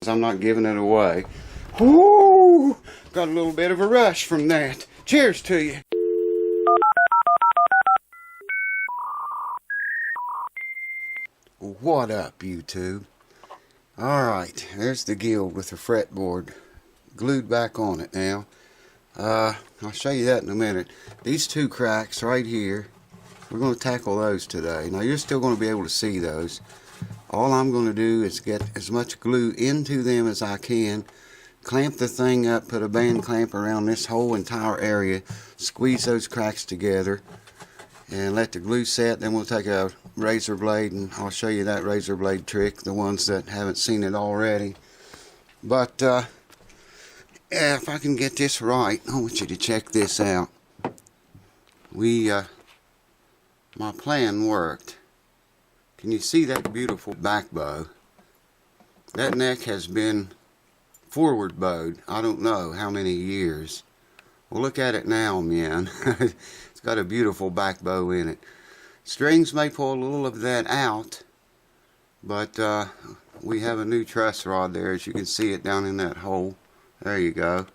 I'm not giving it away. Whoo! Got a little bit of a rush from that. Cheers to you. What up, YouTube? Alright, there's the Guild with the fretboard glued back on it now. I'll show you that in a minute. These two cracks right here, we're going to tackle those today. Now, you're still going to be able to see those. All I'm going to do is get as much glue into them as I can, clamp the thing up, put a band clamp around this whole entire area, squeeze those cracks together, and let the glue set. Then we'll take a razor blade and I'll show you that razor blade trick, the ones that haven't seen it already. But yeah, if I can get this right, I want you to check this out. My plan worked. Can you see that beautiful back bow? That neck has been forward bowed I don't know how many years. Well, look at it now, man. It's got a beautiful back bow in it. Strings may pull a little of that out, but we have a new truss rod there, as you can see it down in that hole. There you go.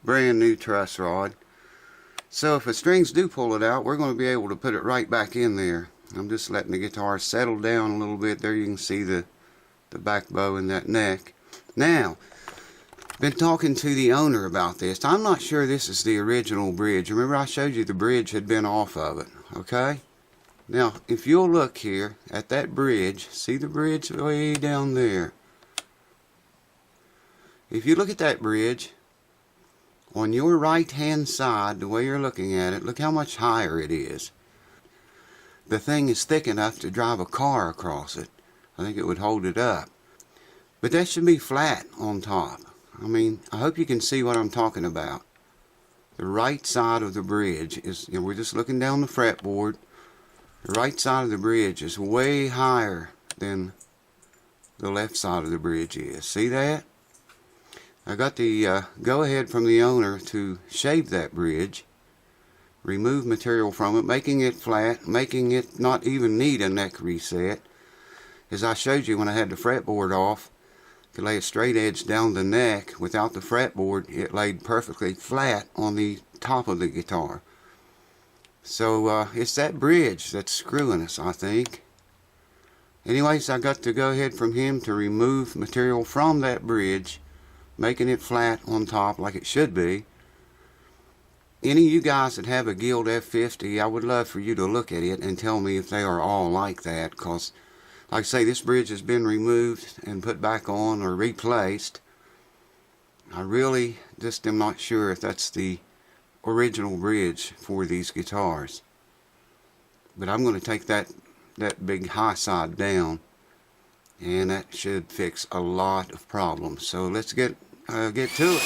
Brand new truss rod. So if the strings do pull it out, we're going to be able to put it right back in there. I'm just letting the guitar settle down a little bit. There you can see the back bow in that neck. Now, been talking to the owner about this. I'm not sure this is the original bridge. Remember I showed you the bridge had been off of it, okay? Now, if you'll look here at that bridge, see the bridge way down there. If you look at that bridge, on your right hand side, the way you're looking at it, look how much higher it is. The thing is thick enough to drive a car across it. I think it would hold it up. But that should be flat on top. I mean, I hope you can see what I'm talking about. The right side of the bridge is, you know, we're just looking down the fretboard. The right side of the bridge is way higher than the left side of the bridge is. See that? I got the go-ahead from the owner to shave that bridge, remove material from it, making it flat, making it not even need a neck reset. As I showed you when I had the fretboard off, to lay a straight edge down the neck without the fretboard, it laid perfectly flat on the top of the guitar. So it's that bridge that's screwing us, I think. Anyways, I got to go ahead from him to remove material from that bridge, making it flat on top like it should be. Any of you guys that have a Guild F50, I would love for you to look at it and tell me if they are all like that, because like I say, this bridge has been removed and put back on or replaced. I really just am not sure if that's the original bridge for these guitars. But I'm going to take that big high side down, and that should fix a lot of problems. So let's get to it.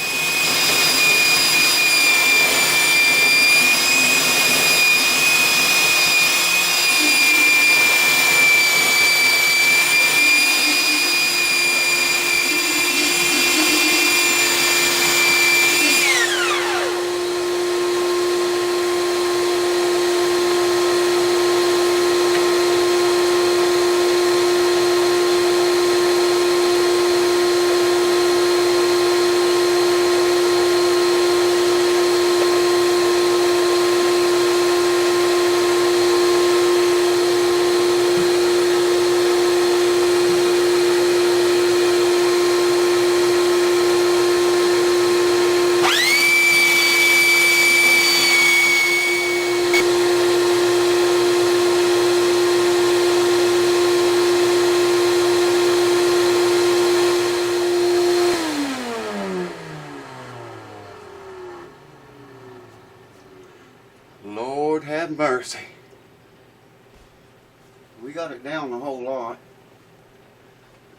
Lord have mercy. We got it down a whole lot.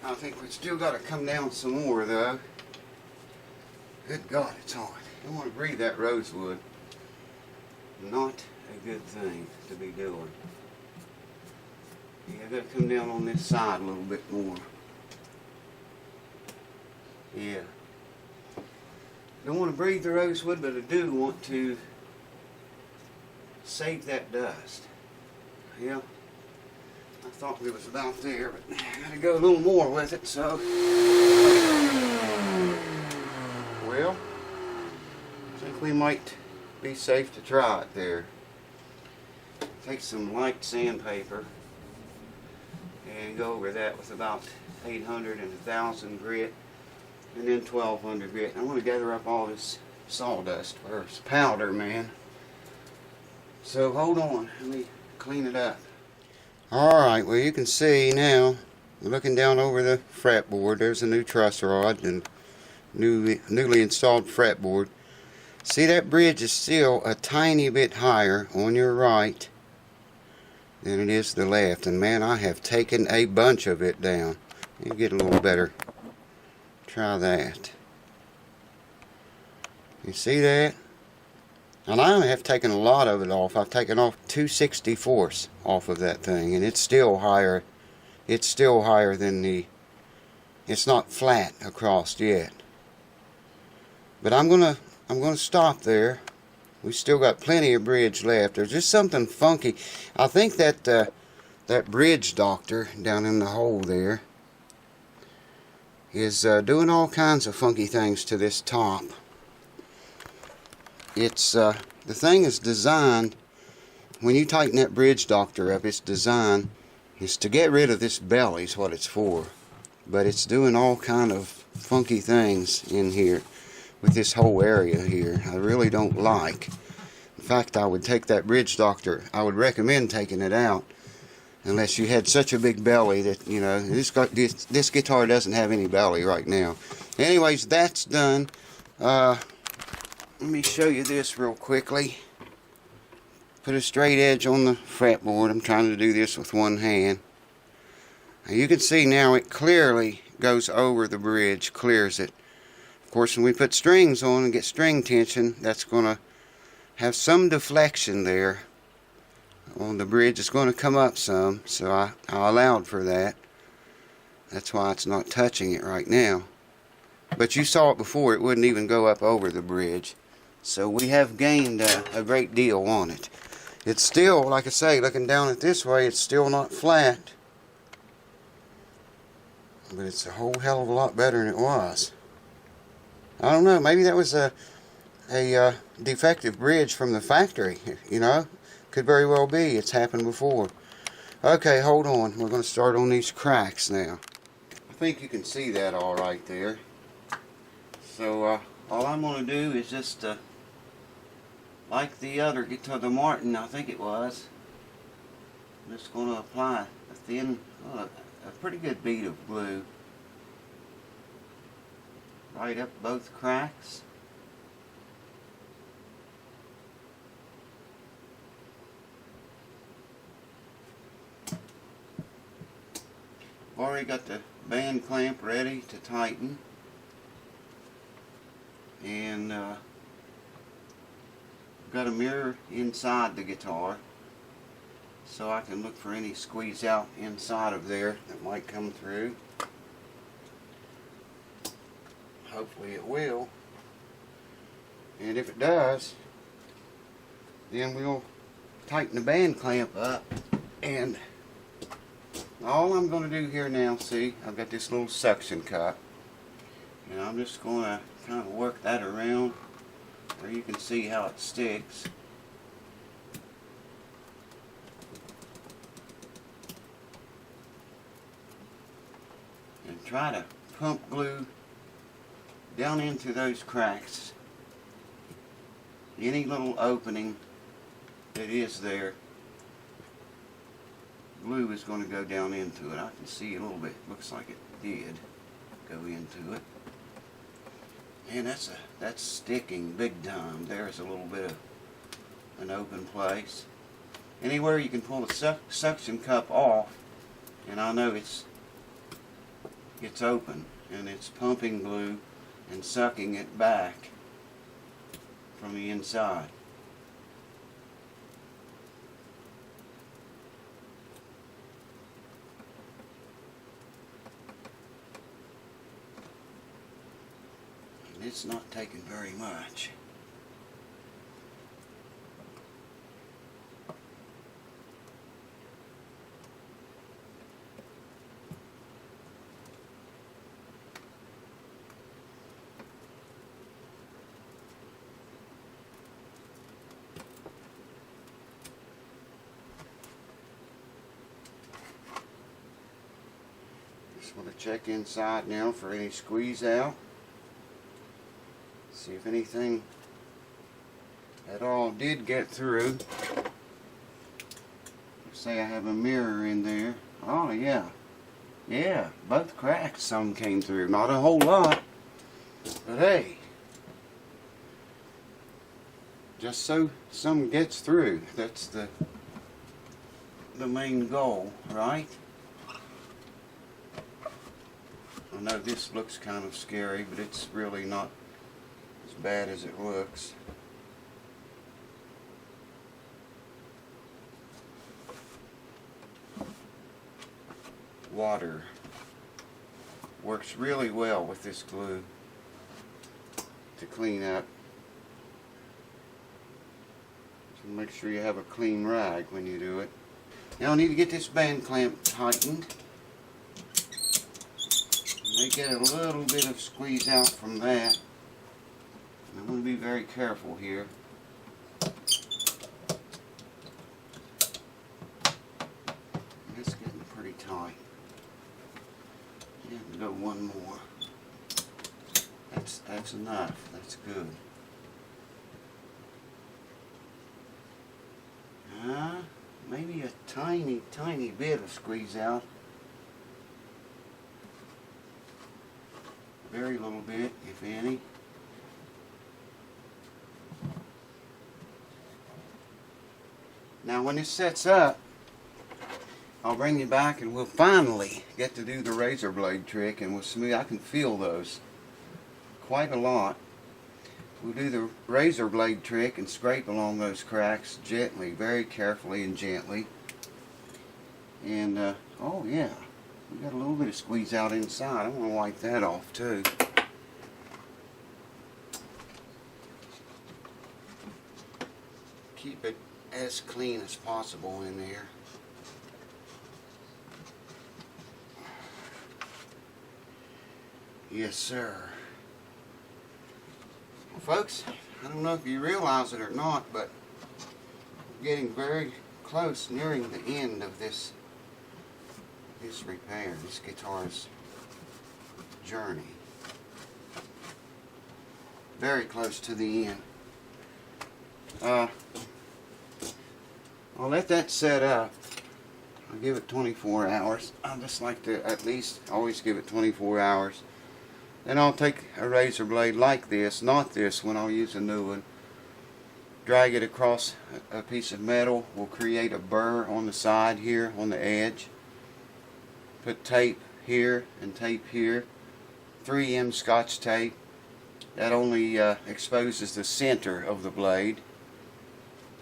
I think we still got to come down some more though. Good God, it's hot. I don't want to breathe that rosewood. Not a good thing to be doing. Yeah, I got to come down on this side a little bit more. Yeah. Don't want to breathe the rosewood, but I do want to save that dust. Yeah. I thought we was about there, but I gotta go a little more with it, so we might be safe to try it there. Take some light sandpaper and go over that with about 800 and 1000 grit, and then 1200 grit. I want to gather up all this sawdust first, powder, man. So hold on, let me clean it up. Alright, well you can see now, looking down over the fretboard, there's a new truss rod and newly installed fretboard. See, that bridge is still a tiny bit higher on your right than it is the left, and man, I have taken a bunch of it down. You get a little better. Try that. You see that? And I have taken a lot of it off. I've taken off 2/64 off of that thing, and it's still higher. It's still higher than the. It's not flat across yet. But I'm gonna stop there. We still got plenty of bridge left. There's just something funky. I think that that bridge doctor down in the hole there is doing all kinds of funky things to this top. It's the thing is designed, when you tighten that bridge doctor up, its design is to get rid of this belly, is what it's for. But it's doing all kind of funky things in here with this whole area here. I really don't like. In fact, I would take that bridge doctor, I would recommend taking it out unless you had such a big belly that, you know, this guitar doesn't have any belly right now. Anyways, that's done. Let me show you this real quickly. Put a straight edge on the fretboard. I'm trying to do this with one hand. Now you can see now it clearly goes over the bridge, clears it. Of course, when we put strings on and get string tension, that's going to have some deflection there on the bridge. It's going to come up some, so I allowed for that. That's why it's not touching it right now. But you saw it before, it wouldn't even go up over the bridge. So we have gained a great deal on it. It's still, like I say, looking down it this way, it's still not flat. But it's a whole hell of a lot better than it was. I don't know, maybe that was a defective bridge from the factory, you know. Could very well be. It's happened before. Okay, hold on. We're going to start on these cracks now. I think you can see that all right there. So all I'm going to do is just, like the other guitar, the Martin, I think it was, I'm just going to apply a thin, a pretty good bead of glue right up both cracks. I've already got the band clamp ready to tighten, and got a mirror inside the guitar so I can look for any squeeze out inside of there that might come through. Hopefully it will, and if it does, then we'll tighten the band clamp up. And all I'm going to do here now, see, I've got this little suction cup, and I'm just going to kind of work that around where you can see how it sticks. And try to pump glue down into those cracks. Any little opening that is there, glue is going to go down into it. I can see a little bit, looks like it did go into it. And that's sticking big time. There's a little bit of an open place. Anywhere you can pull the suction cup off, and I know it's open, and it's pumping glue and sucking it back from the inside. And it's not taking very much. going to check inside now for any squeeze out. See if anything at all did get through. Say I have a mirror in there. Oh yeah. Yeah, both cracks some came through. Not a whole lot. But hey. Just so some gets through. That's the main goal, right? I know this looks kind of scary, but it's really not as bad as it looks. Water works really well with this glue to clean up. So make sure you have a clean rag when you do it. Now I need to get this band clamp tightened. May get a little bit of squeeze out from that. I'm going to be very careful here. It's getting pretty tight. Yeah, go one more. That's enough. That's good. Maybe a tiny bit of squeeze out. Very little bit, if any. Now when this sets up, I'll bring you back and we'll finally get to do the razor blade trick, and we'll smooth. I can feel those quite a lot. We'll do the razor blade trick and scrape along those cracks gently, very carefully and gently. And oh yeah, we got a little bit of squeeze out inside. I'm going to wipe that off too. Keep it as clean as possible in there. Yes, sir. Well, folks, I don't know if you realize it or not, but we're getting very close, nearing the end of this repair, this guitar's journey. Very close to the end. I'll let that set up. I'll give it 24 hours. I just like to at least always give it 24 hours. Then I'll take a razor blade like this, not this one, I'll use a new one. Drag it across a piece of metal. We'll create a burr on the side here, on the edge. Put tape here and tape here. 3M Scotch tape. That only exposes the center of the blade.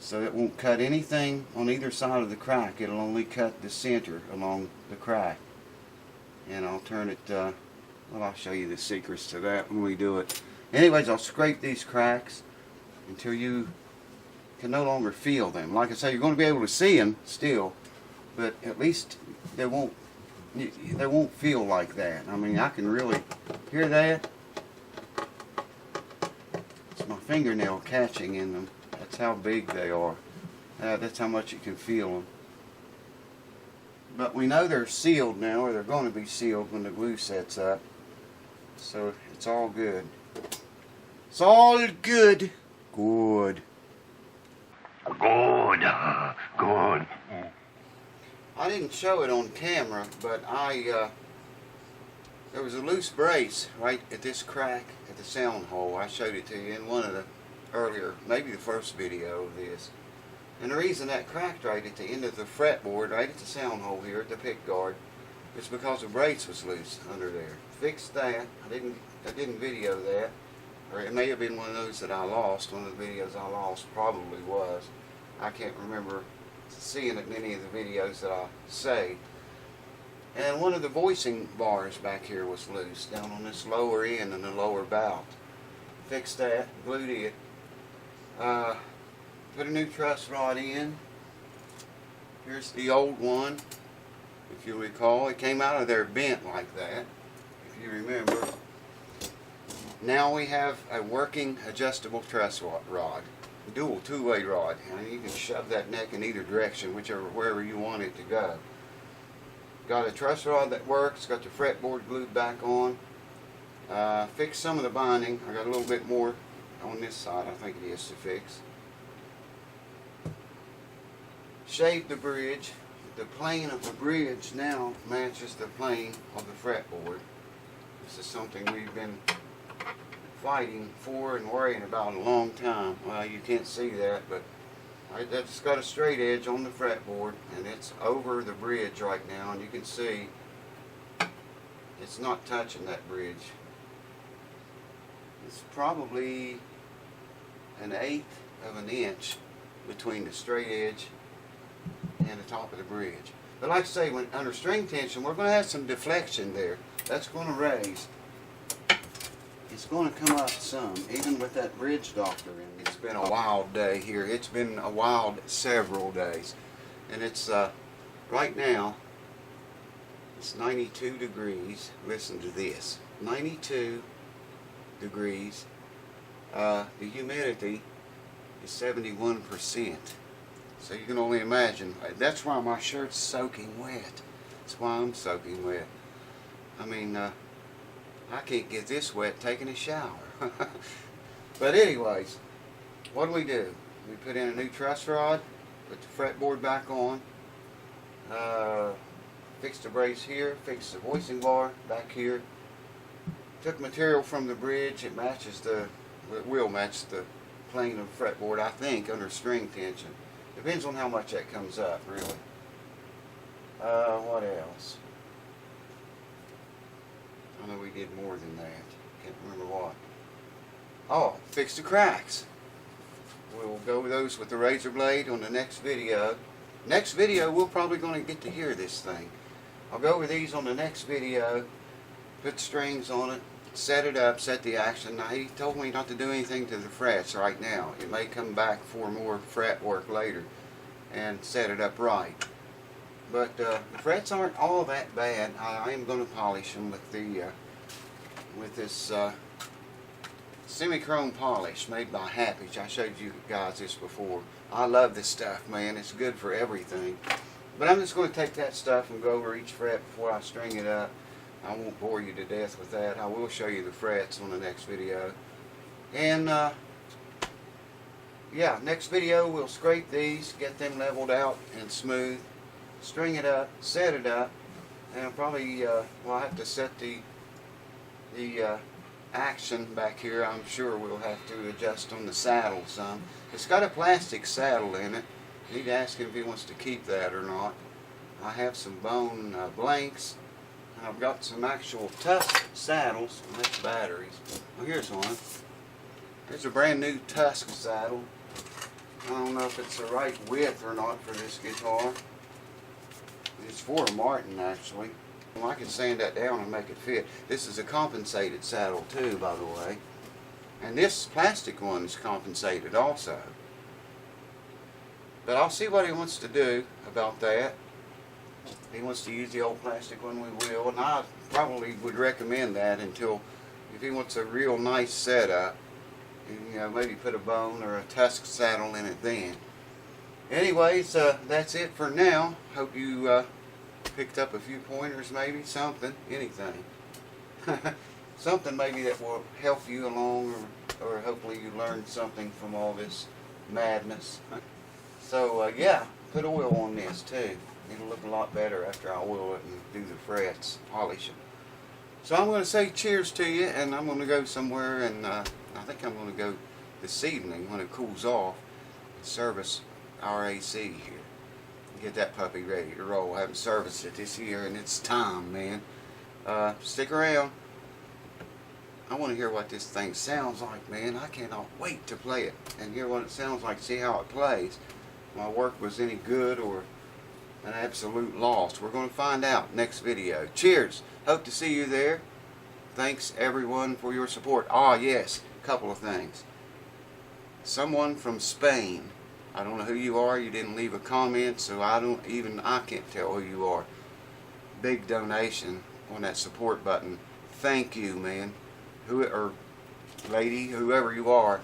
So it won't cut anything on either side of the crack. It'll only cut the center along the crack. And I'll turn it, well, I'll show you the secrets to that when we do it. Anyways, I'll scrape these cracks until you can no longer feel them. Like I say, you're going to be able to see them still, but at least they won't feel like that. I mean, I can really hear that. It's my fingernail catching in them. That's how big they are. That's how much you can feel them. But we know they're sealed now, or they're going to be sealed when the glue sets up. So it's all good. It's all good. Good. Good. Good. I didn't show it on camera, but there was a loose brace right at this crack at the sound hole. I showed it to you in one of the earlier, maybe the first video of this. And the reason that cracked right at the end of the fretboard, right at the sound hole here at the pick guard, is because the brace was loose under there. Fixed that. I didn't video that, or it may have been one of those that I lost. One of the videos I lost probably was. I can't remember seeing it in any of the videos that I say. And one of the voicing bars back here was loose, down on this lower end and the lower bout. Fixed that, glued it. Put a new truss rod in. Here's the old one, if you recall. It came out of there bent like that, if you remember. Now we have a working adjustable truss rod. Dual two-way rod. And you can shove that neck in either direction, wherever you want it to go. Got a truss rod that works, got the fretboard glued back on. Fixed some of the binding. I got a little bit more on this side, I think it is, to fix. Shaved the bridge. The plane of the bridge now matches the plane of the fretboard. This is something we've been fighting for and worrying about a long time. Well, you can't see that, but that's got a straight edge on the fretboard, and it's over the bridge right now, and you can see it's not touching that bridge. It's probably 1/8 of an inch between the straight edge and the top of the bridge. But like I say, when under string tension, we're going to have some deflection there. That's going to raise. It's going to come up some, even with that bridge doctor in. It's been a wild day here. It's been a wild several days. And it's, right now, it's 92 degrees. Listen to this. 92 degrees. The humidity is 71%. So you can only imagine. That's why my shirt's soaking wet. That's why I'm soaking wet. I mean, I can't get this wet taking a shower. But anyways, what do? We put in a new truss rod, put the fretboard back on, fixed the brace here, fixed the hoisting bar back here, took material from the bridge. It matches it will match the plane of the fretboard, I think, under string tension. Depends on how much that comes up, really. What else? I know we did more than that. Can't remember what. Oh, fix the cracks. We'll go with those with the razor blade on the next video. Next video, we're probably going to get to hear this thing. I'll go over these on the next video, put strings on it, set it up, set the action. Now, he told me not to do anything to the frets right now. It may come back for more fret work later and set it up right. But the frets aren't all that bad. I am going to polish them with this semi-chrome polish made by Happage. I showed you guys this before. I love this stuff, man. It's good for everything. But I'm just going to take that stuff and go over each fret before I string it up. I won't bore you to death with that. I will show you the frets on the next video. And yeah, next video we'll scrape these, get them leveled out and smooth, string it up, set it up, and probably we'll have to set the action back here. I'm sure we'll have to adjust on the saddle some. It's got a plastic saddle in it. Need to ask him if he wants to keep that or not. I have some bone blanks. I've got some actual Tusk saddles. Well, that's batteries. Well, here's one. Here's a brand new Tusk saddle. I don't know if it's the right width or not for this guitar. It's for a Martin, actually. Well, I can sand that down and make it fit. This is a compensated saddle too, by the way. And this plastic one is compensated also. But I'll see what he wants to do about that. If he wants to use the old plastic one, we will. And I probably would recommend that until, if he wants a real nice setup, you know, maybe put a bone or a Tusk saddle in it then. Anyways, that's it for now. Hope you picked up a few pointers, maybe something, anything. Something maybe that will help you along, or hopefully you learned something from all this madness. So yeah, put oil on this too. It'll look a lot better after I oil it and do the frets, polish them. So I'm going to say cheers to you, and I'm going to go somewhere, and I think I'm going to go this evening when it cools off, service our AC here. Get that puppy ready to roll. I haven't serviced it this year, and it's time, man. Stick around. I want to hear what this thing sounds like, man. I cannot wait to play it and hear what it sounds like, see how it plays. My work was any good or an absolute loss. We're going to find out next video. Cheers. Hope to see you there. Thanks, everyone, for your support. Ah, yes, a couple of things. Someone from Spain. I don't know who you are. You didn't leave a comment, so I can't tell who you are. Big donation on that support button. Thank you, man. Or lady, whoever you are.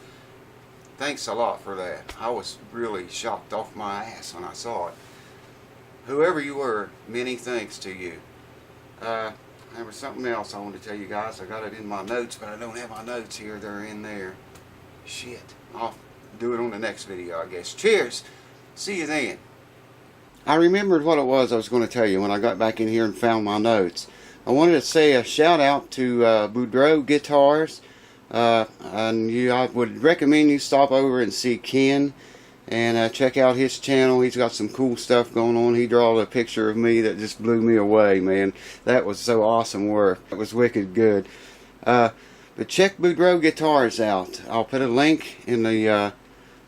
Thanks a lot for that. I was really shocked off my ass when I saw it. whoever you were, many thanks to you. There was something else I wanted to tell you guys. I got it in my notes, but I don't have my notes here. They're in there. Shit. I'll do it on the next video, I guess. Cheers. See you then. I remembered what it was I was going to tell you when I got back in here and found my notes. I wanted to say a shout out to Boudreaux Guitars. I would recommend you stop over and see Ken and check out his channel. He's got some cool stuff going on. He drew a picture of me that just blew me away, man. That was so awesome work. It was wicked good. But check Boudreaux Guitars out. I'll put a link in the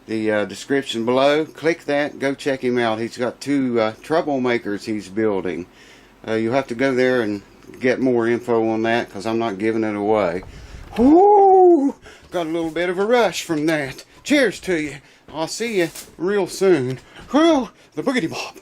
description below. Click that. Go check him out. He's got 2 troublemakers he's building. You'll have to go there and get more info on that because I'm not giving it away. Whoo! Got a little bit of a rush from that. Cheers to you. I'll see you real soon. Whew! The boogity bop.